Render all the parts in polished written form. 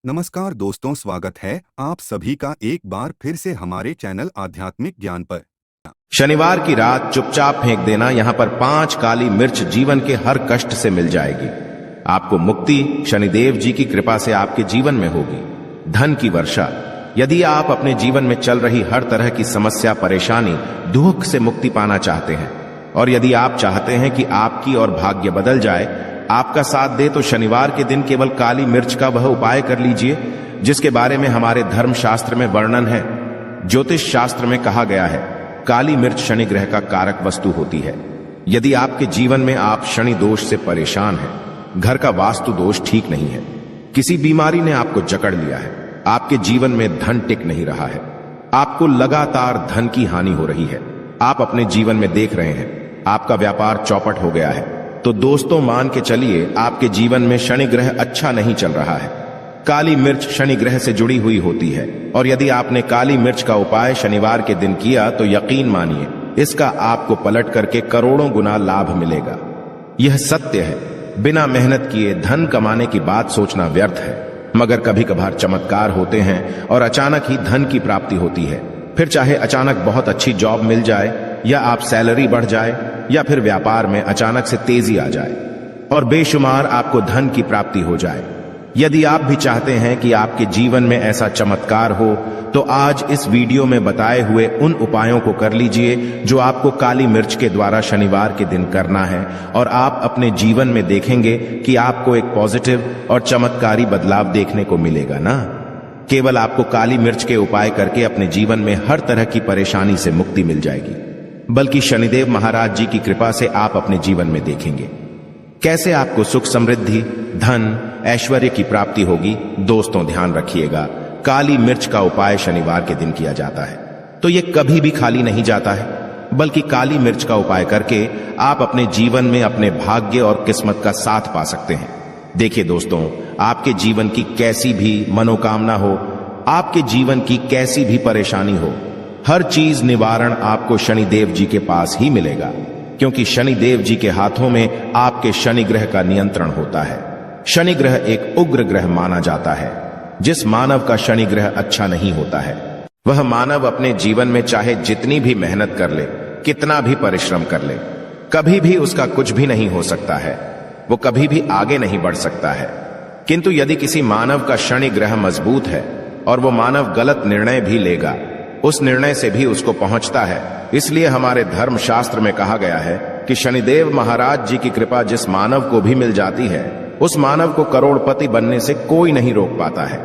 नमस्कार दोस्तों, स्वागत है आप सभी का एक बार फिर से हमारे चैनल आध्यात्मिक ज्ञान पर। शनिवार की रात चुपचाप फेंक देना, यहां पर 5 काली मिर्च जीवन के हर कष्ट से मिल जाएगी। आपको मुक्ति शनिदेव जी की कृपा से आपके जीवन में होगी। धन की वर्षा। यदि आप अपने जीवन में चल रही हर तरह की समस्या, परेशानी, दुख से मुक्ति पाना चाहते हैं और यदि आप चाहते हैं कि आपकी और भाग्य बदल जाए, आपका साथ दे, तो शनिवार के दिन केवल काली मिर्च का वह उपाय कर लीजिए जिसके बारे में हमारे धर्म शास्त्र में वर्णन है। ज्योतिष शास्त्र में कहा गया है, काली मिर्च शनि ग्रह का कारक वस्तु होती है। यदि आपके जीवन में आप शनि दोष से परेशान हैं, घर का वास्तु दोष ठीक नहीं है, किसी बीमारी ने आपको जकड़ लिया है, आपके जीवन में धन टिक नहीं रहा है, आपको लगातार धन की हानि हो रही है, आप अपने जीवन में देख रहे हैं आपका व्यापार चौपट हो गया है, तो दोस्तों मान के चलिए आपके जीवन में शनि ग्रह अच्छा नहीं चल रहा है। काली मिर्च शनि ग्रह से जुड़ी हुई होती है और यदि आपने काली मिर्च का उपाय शनिवार के दिन किया तो यकीन मानिए इसका आपको पलट करके करोड़ों गुना लाभ मिलेगा। यह सत्य है। बिना मेहनत किए धन कमाने की बात सोचना व्यर्थ है, मगर कभी कभार चमत्कार होते हैं और अचानक ही धन की प्राप्ति होती है। फिर चाहे अचानक बहुत अच्छी जॉब मिल जाए या आप सैलरी बढ़ जाए या फिर व्यापार में अचानक से तेजी आ जाए और बेशुमार आपको धन की प्राप्ति हो जाए। यदि आप भी चाहते हैं कि आपके जीवन में ऐसा चमत्कार हो तो आज इस वीडियो में बताए हुए उन उपायों को कर लीजिए जो आपको काली मिर्च के द्वारा शनिवार के दिन करना है और आप अपने जीवन में देखेंगे कि आपको एक पॉजिटिव और चमत्कारी बदलाव देखने को मिलेगा ना। केवल आपको काली मिर्च के उपाय करके अपने जीवन में हर तरह की परेशानी से मुक्ति मिल जाएगी, बल्कि शनिदेव महाराज जी की कृपा से आप अपने जीवन में देखेंगे कैसे आपको सुख, समृद्धि, धन, ऐश्वर्य की प्राप्ति होगी। दोस्तों ध्यान रखिएगा, काली मिर्च का उपाय शनिवार के दिन किया जाता है तो यह कभी भी खाली नहीं जाता है, बल्कि काली मिर्च का उपाय करके आप अपने जीवन में अपने भाग्य और किस्मत का साथ पा सकते हैं। देखिए दोस्तों, आपके जीवन की कैसी भी मनोकामना हो, आपके जीवन की कैसी भी परेशानी हो, हर चीज निवारण आपको शनिदेव जी के पास ही मिलेगा, क्योंकि शनिदेव जी के हाथों में आपके शनि ग्रह का नियंत्रण होता है। शनि ग्रह एक उग्र ग्रह माना जाता है। जिस मानव का शनि ग्रह अच्छा नहीं होता है, वह मानव अपने जीवन में चाहे जितनी भी मेहनत कर ले, कितना भी परिश्रम कर ले, कभी भी उसका कुछ भी नहीं हो सकता है, वो कभी भी आगे नहीं बढ़ सकता है। किंतु यदि किसी मानव का शनि ग्रह मजबूत है और वो मानव गलत निर्णय भी लेगा, उस निर्णय से भी उसको पहुंचता है। इसलिए हमारे धर्म शास्त्र में कहा गया है कि शनिदेव महाराज जी की कृपा जिस मानव को भी मिल जाती है, उस मानव को करोड़पति बनने से कोई नहीं रोक पाता है।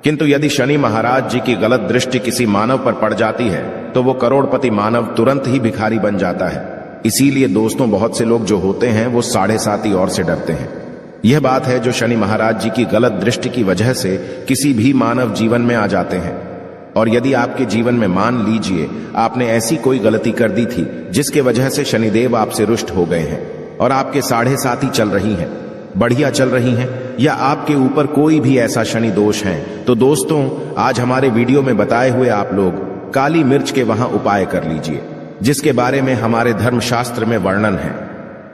किंतु यदि शनि महाराज जी की गलत दृष्टि किसी मानव पर पड़ जाती है तो वो करोड़पति मानव तुरंत ही भिखारी बन जाता है। इसीलिए दोस्तों, बहुत से लोग जो होते हैं वो 7.5 और से डरते हैं। यह बात है जो शनि महाराज जी की गलत दृष्टि की वजह से किसी भी मानव जीवन में आ जाते हैं। और यदि आपके जीवन में मान लीजिए आपने ऐसी कोई गलती कर दी थी जिसके वजह से शनिदेव आपसे रुष्ट हो गए हैं और आपके 7.5 चल रही हैं, बढ़िया चल रही हैं, या आपके ऊपर कोई भी ऐसा शनि दोष है, तो दोस्तों आज हमारे वीडियो में बताए हुए आप लोग काली मिर्च के वहां उपाय कर लीजिए जिसके बारे में हमारे धर्मशास्त्र में वर्णन है।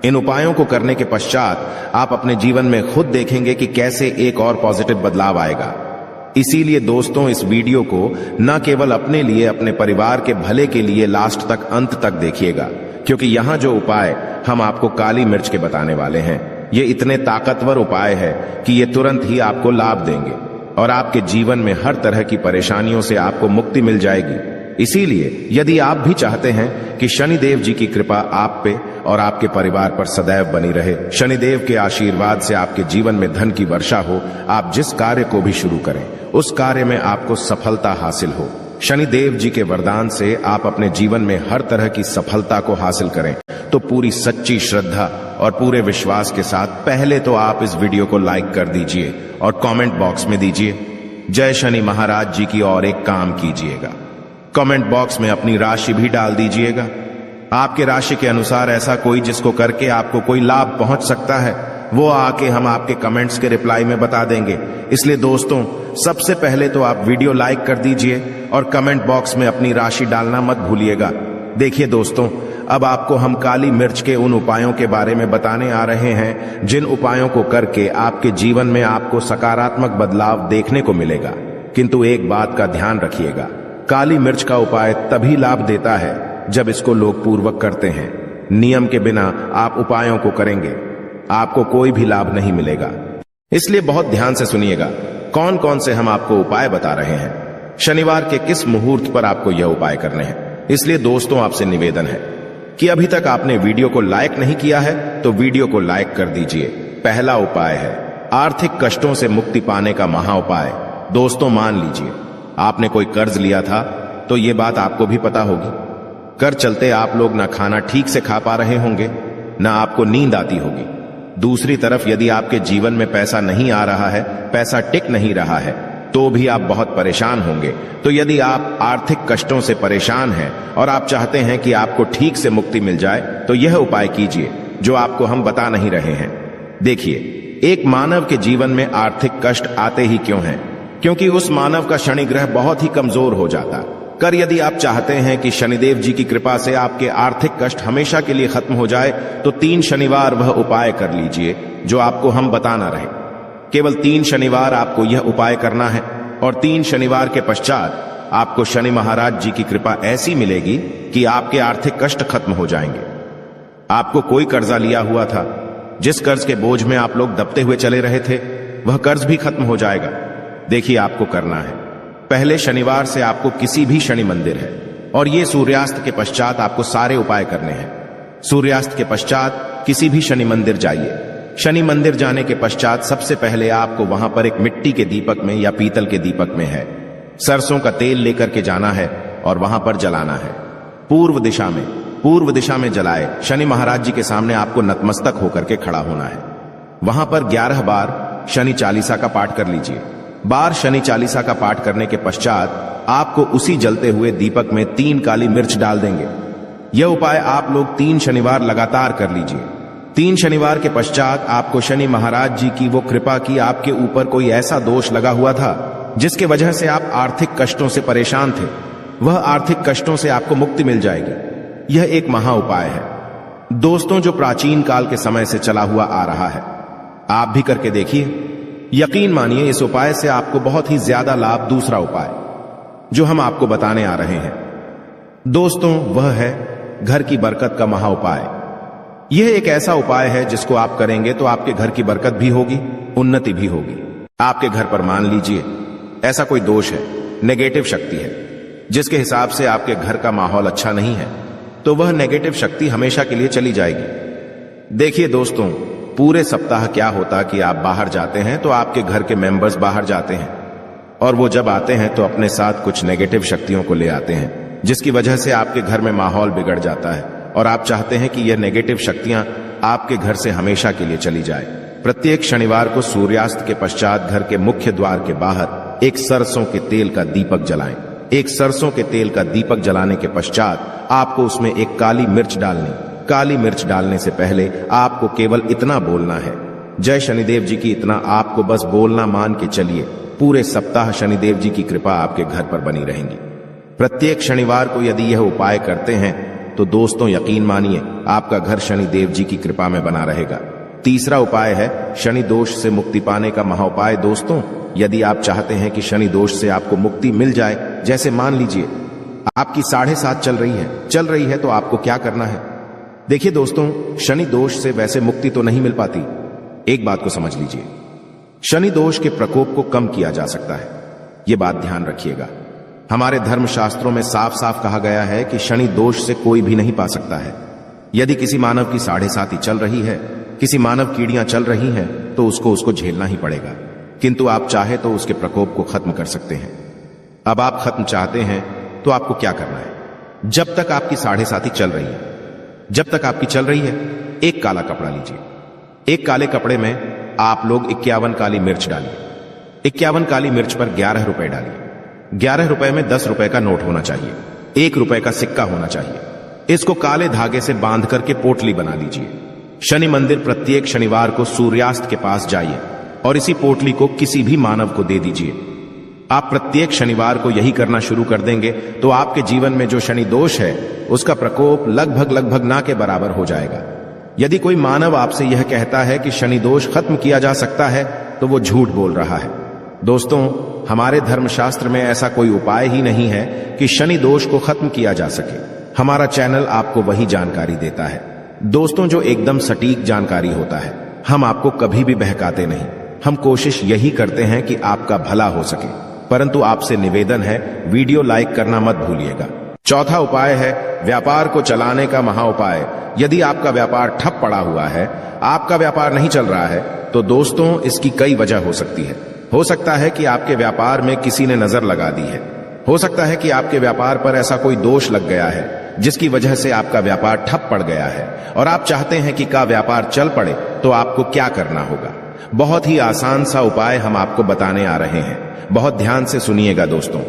इन उपायों को करने के पश्चात आप अपने जीवन में खुद देखेंगे कि कैसे एक और पॉजिटिव बदलाव आएगा। इसीलिए दोस्तों इस वीडियो को न केवल अपने लिए, अपने परिवार के भले के लिए लास्ट तक, अंत तक देखिएगा, क्योंकि यहां जो उपाय हम आपको काली मिर्च के बताने वाले हैं, ये इतने ताकतवर उपाय है कि ये तुरंत ही आपको लाभ देंगे और आपके जीवन में हर तरह की परेशानियों से आपको मुक्ति मिल जाएगी। इसीलिए यदि आप भी चाहते हैं कि शनिदेव जी की कृपा आप पे और आपके परिवार पर सदैव बनी रहे, शनिदेव के आशीर्वाद से आपके जीवन में धन की वर्षा हो, आप जिस कार्य को भी शुरू करें उस कार्य में आपको सफलता हासिल हो, शनिदेव जी के वरदान से आप अपने जीवन में हर तरह की सफलता को हासिल करें, तो पूरी सच्ची श्रद्धा और पूरे विश्वास के साथ पहले तो आप इस वीडियो को लाइक कर दीजिए और कमेंट बॉक्स में दीजिए जय शनि महाराज जी की, और एक काम कीजिएगा, कमेंट बॉक्स में अपनी राशि भी डाल दीजिएगा। आपके राशि के अनुसार ऐसा कोई जिसको करके आपको कोई लाभ पहुंच सकता है, वो आके हम आपके कमेंट्स के रिप्लाई में बता देंगे। इसलिए दोस्तों सबसे पहले तो आप वीडियो लाइक कर दीजिए और कमेंट बॉक्स में अपनी राशि डालना मत भूलिएगा। देखिए दोस्तों, अब आपको हम काली मिर्च के उन उपायों के बारे में बताने आ रहे हैं जिन उपायों को करके आपके जीवन में आपको सकारात्मक बदलाव देखने को मिलेगा। किंतु एक बात का ध्यान रखिएगा, काली मिर्च का उपाय तभी लाभ देता है जब इसको लोग पूर्वक करते हैं। नियम के बिना आप उपायों को करेंगे, आपको कोई भी लाभ नहीं मिलेगा। इसलिए बहुत ध्यान से सुनिएगा कौन कौन से हम आपको उपाय बता रहे हैं, शनिवार के किस मुहूर्त पर आपको यह उपाय करने हैं। इसलिए दोस्तों, आपसे निवेदन है कि अभी तक आपने वीडियो को लाइक नहीं किया है तो वीडियो को लाइक कर दीजिए। पहला उपाय है आर्थिक कष्टों से मुक्ति पाने का महा उपाय। दोस्तों, मान लीजिए आपने कोई कर्ज लिया था तो यह बात आपको भी पता होगी। कर्ज चलते आप लोग ना खाना ठीक से खा पा रहे होंगे, ना आपको नींद आती होगी। दूसरी तरफ यदि आपके जीवन में पैसा नहीं आ रहा है, पैसा टिक नहीं रहा है, तो भी आप बहुत परेशान होंगे। तो यदि आप आर्थिक कष्टों से परेशान हैं और आप चाहते हैं कि आपको ठीक से मुक्ति मिल जाए, तो यह उपाय कीजिए जो आपको हम बता नहीं रहे हैं। देखिए, एक मानव के जीवन में आर्थिक कष्ट आते ही क्यों हैं? क्योंकि उस मानव का शनि ग्रह बहुत ही कमजोर हो जाता। कर यदि आप चाहते हैं कि शनिदेव जी की कृपा से आपके आर्थिक कष्ट हमेशा के लिए खत्म हो जाए, तो 3 शनिवार वह उपाय कर लीजिए जो आपको हम बताना रहे। केवल 3 शनिवार आपको यह उपाय करना है और 3 शनिवार के पश्चात आपको शनि महाराज जी की कृपा ऐसी मिलेगी कि आपके आर्थिक कष्ट खत्म हो जाएंगे। आपको कोई कर्जा लिया हुआ था, जिस कर्ज के बोझ में आप लोग दबते हुए चले रहे थे, वह कर्ज भी खत्म हो जाएगा। देखिए, आपको करना है, पहले शनिवार से आपको किसी भी शनि मंदिर है और ये सूर्यास्त के पश्चात आपको सारे उपाय करने हैं। सूर्यास्त के पश्चात किसी भी शनि मंदिर जाइए। शनि मंदिर जाने के पश्चात सबसे पहले आपको वहां पर एक मिट्टी के दीपक में या पीतल के दीपक में है सरसों का तेल लेकर के जाना है और वहां पर जलाना है। पूर्व दिशा में जलाए शनि महाराज जी के सामने आपको नतमस्तक होकर के खड़ा होना है। वहां पर 11 बार शनि चालीसा का पाठ कर लीजिए। बार शनि चालीसा का पाठ करने के पश्चात आपको उसी जलते हुए दीपक में 3 काली मिर्च डाल देंगे। यह उपाय आप लोग 3 शनिवार लगातार कर लीजिए। 3 शनिवार के पश्चात आपको शनि महाराज जी की वो कृपा की आपके ऊपर कोई ऐसा दोष लगा हुआ था जिसके वजह से आप आर्थिक कष्टों से परेशान थे, वह आर्थिक कष्टों से आपको मुक्ति मिल जाएगी। यह एक महा उपाय है दोस्तों, जो प्राचीन काल के समय से चला हुआ आ रहा है। आप भी करके देखिए, यकीन मानिए इस उपाय से आपको बहुत ही ज्यादा लाभ। दूसरा उपाय जो हम आपको बताने आ रहे हैं दोस्तों, वह है घर की बरकत का महा उपाय। यह एक ऐसा उपाय है जिसको आप करेंगे तो आपके घर की बरकत भी होगी, उन्नति भी होगी। आपके घर पर मान लीजिए ऐसा कोई दोष है, नेगेटिव शक्ति है, जिसके हिसाब से आपके घर का माहौल अच्छा नहीं है, तो वह नेगेटिव शक्ति हमेशा के लिए चली जाएगी। देखिए दोस्तों, पूरे सप्ताह क्या होता कि आप बाहर जाते हैं तो आपके घर के मेंबर्स बाहर जाते हैं और वो जब आते हैं तो अपने साथ कुछ नेगेटिव शक्तियों को ले आते हैं, जिसकी वजह से आपके घर में माहौल बिगड़ जाता है और आप चाहते हैं कि यह नेगेटिव शक्तियां आपके घर से हमेशा के लिए चली जाए। प्रत्येक शनिवार को सूर्यास्त के पश्चात घर के मुख्य द्वार के बाहर एक सरसों के तेल का दीपक जलाएं। एक सरसों के तेल का दीपक जलाने के पश्चात आपको उसमें एक काली मिर्च डालनी। काली मिर्च डालने से पहले आपको केवल इतना बोलना है, जय शनिदेव जी की। इतना आपको बस बोलना, मान के चलिए पूरे सप्ताह शनिदेव जी की कृपा आपके घर पर बनी रहेंगी। प्रत्येक शनिवार को यदि यह उपाय करते हैं तो दोस्तों, यकीन मानिए आपका घर शनिदेव जी की कृपा में बना रहेगा। तीसरा उपाय है शनि दोष से मुक्ति पाने का महाउपाय। दोस्तों, यदि आप चाहते हैं कि शनि दोष से आपको मुक्ति मिल जाए, जैसे मान लीजिए आपकी 7.5 चल रही है, तो आपको क्या करना है? देखिए दोस्तों, शनि दोष से वैसे मुक्ति तो नहीं मिल पाती। एक बात को समझ लीजिए, शनि दोष के प्रकोप को कम किया जा सकता है। यह बात ध्यान रखिएगा। हमारे धर्मशास्त्रों में साफ साफ कहा गया है कि शनि दोष से कोई भी नहीं पा सकता है। यदि किसी मानव की 7.5 चल रही है, किसी मानव कीड़ियां चल रही हैं, तो उसको झेलना ही पड़ेगा। किंतु आप चाहे तो उसके प्रकोप को खत्म कर सकते हैं। अब आप खत्म चाहते हैं तो आपको क्या करना है? जब तक आपकी 7.5 चल रही है, एक काला कपड़ा लीजिए। एक काले कपड़े में आप लोग 51 काली मिर्च डालिए। 51 काली मिर्च पर 11 रुपए डालिए। 11 रुपए में 10 रुपए का नोट होना चाहिए, 1 रुपए का सिक्का होना चाहिए। इसको काले धागे से बांध करके पोटली बना लीजिए। शनि मंदिर प्रत्येक शनिवार को सूर्यास्त के पास जाइए और इसी पोटली को किसी भी मानव को दे दीजिए। आप प्रत्येक शनिवार को यही करना शुरू कर देंगे तो आपके जीवन में जो शनि दोष है उसका प्रकोप लगभग ना के बराबर हो जाएगा। यदि कोई मानव आपसे यह कहता है कि शनि दोष खत्म किया जा सकता है तो वो झूठ बोल रहा है। दोस्तों, हमारे धर्मशास्त्र में ऐसा कोई उपाय ही नहीं है कि शनि दोष को खत्म किया जा सके। हमारा चैनल आपको वही जानकारी देता है दोस्तों, जो एकदम सटीक जानकारी होता है। हम आपको कभी भी बहकाते नहीं। हम कोशिश यही करते हैं कि आपका भला हो सके, परंतु आपसे निवेदन है वीडियो लाइक करना मत भूलिएगा। चौथा उपाय है व्यापार को चलाने का महा उपाय। यदि आपका व्यापार ठप पड़ा हुआ है, आपका व्यापार नहीं चल रहा है, तो दोस्तों इसकी कई वजह हो सकती है। हो सकता है कि आपके व्यापार में किसी ने नजर लगा दी है। हो सकता है कि आपके व्यापार पर ऐसा कोई दोष लग गया है जिसकी वजह से आपका व्यापार ठप पड़ गया है और आप चाहते हैं कि का व्यापार चल पड़े, तो आपको क्या करना होगा। बहुत ही आसान सा उपाय हम आपको बताने आ रहे हैं। बहुत ध्यान से सुनिएगा दोस्तों।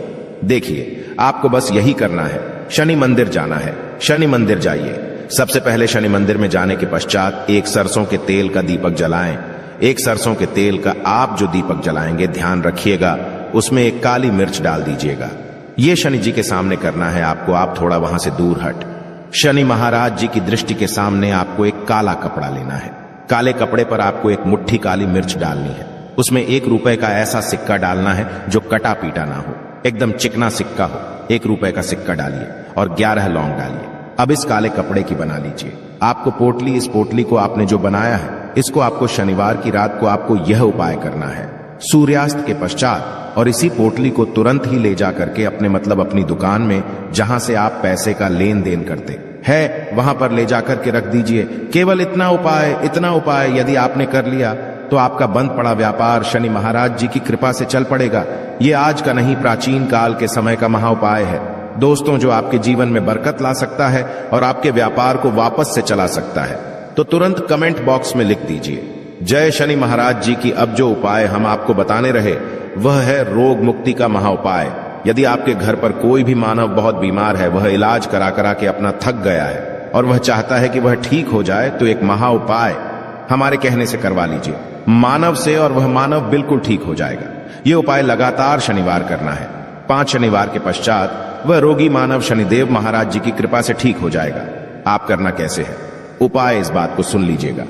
देखिए, आपको बस यही करना है, शनि मंदिर जाना है। शनि मंदिर जाइए। सबसे पहले शनि मंदिर में जाने के पश्चात एक सरसों के तेल का दीपक जलाएं। एक सरसों के तेल का आप जो दीपक जलाएंगे, ध्यान रखिएगा उसमें एक काली मिर्च डाल दीजिएगा। यह शनि जी के सामने करना है आपको। आप थोड़ा वहां से दूर हट। शनि महाराज जी की दृष्टि के सामने आपको एक काला कपड़ा लेना है। काले कपड़े पर आपको एक मुट्ठी काली मिर्च डालनी है। उसमें 1 रुपए का ऐसा सिक्का डालना है जो कटा पीटा ना हो, एकदम चिकना सिक्का हो। 1 रुपए का सिक्का डालिए और 11 लौंग डालिए। अब इस काले कपड़े की बना लीजिए आपको पोटली। इस पोटली को आपने जो बनाया है, इसको आपको शनिवार की रात को आपको यह उपाय करना है सूर्यास्त के पश्चात, और इसी पोटली को तुरंत ही ले जा करके अपनी दुकान में जहां से आप पैसे का लेन देन करते हैं वहां पर ले जाकर के रख दीजिए। केवल इतना उपाय यदि आपने कर लिया तो आपका बंद पड़ा व्यापार शनि महाराज जी की कृपा से चल पड़ेगा। ये आज का नहीं, प्राचीन काल के समय का महा उपाय है दोस्तों, जो आपके जीवन में बरकत ला सकता है और आपके व्यापार को वापस से चला सकता है। तो तुरंत कमेंट बॉक्स में लिख दीजिए जय शनि महाराज जी की। अब जो उपाय हम आपको बताने रहे वह है रोग मुक्ति का महा उपाय। यदि आपके घर पर कोई भी मानव बहुत बीमार है, वह इलाज करा करा के अपना थक गया है और वह चाहता है कि वह ठीक हो जाए, तो एक महा उपाय हमारे कहने से करवा लीजिए मानव से, और वह मानव बिल्कुल ठीक हो जाएगा। यह उपाय लगातार शनिवार करना है। 5 शनिवार के पश्चात वह रोगी मानव शनिदेव महाराज जी की कृपा से ठीक हो जाएगा। आप करना कैसे है उपाय, इस बात को सुन लीजिएगा।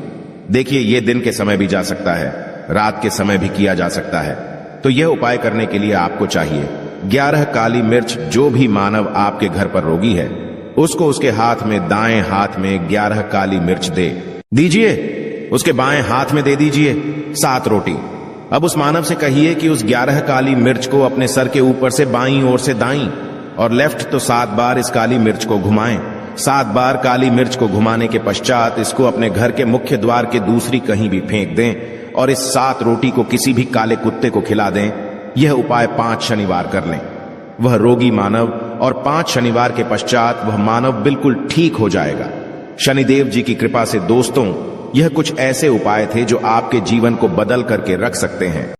देखिए, यह दिन के समय भी जा सकता है, रात के समय भी किया जा सकता है। तो यह उपाय करने के लिए आपको चाहिए 11 काली मिर्च। जो भी मानव आपके घर पर रोगी है, उसको उसके हाथ में, दाएं हाथ में 11 काली मिर्च दे दीजिए। उसके बाएं हाथ में दे दीजिए 7 रोटी। अब उस मानव से कहिए कि उस 11 काली मिर्च को अपने सर के ऊपर से बाईं ओर से दाईं और लेफ्ट तो 7 बार इस काली मिर्च को घुमाएं। 7 बार काली मिर्च को घुमाने के पश्चात इसको अपने घर के मुख्य द्वार के दूसरी कहीं भी फेंक दें और इस 7 रोटी को किसी भी काले कुत्ते को खिला दें। यह उपाय 5 शनिवार कर लें। वह रोगी मानव, और 5 शनिवार के पश्चात वह मानव बिल्कुल ठीक हो जाएगा शनिदेव जी की कृपा से। दोस्तों, यह कुछ ऐसे उपाय थे जो आपके जीवन को बदल करके रख सकते हैं।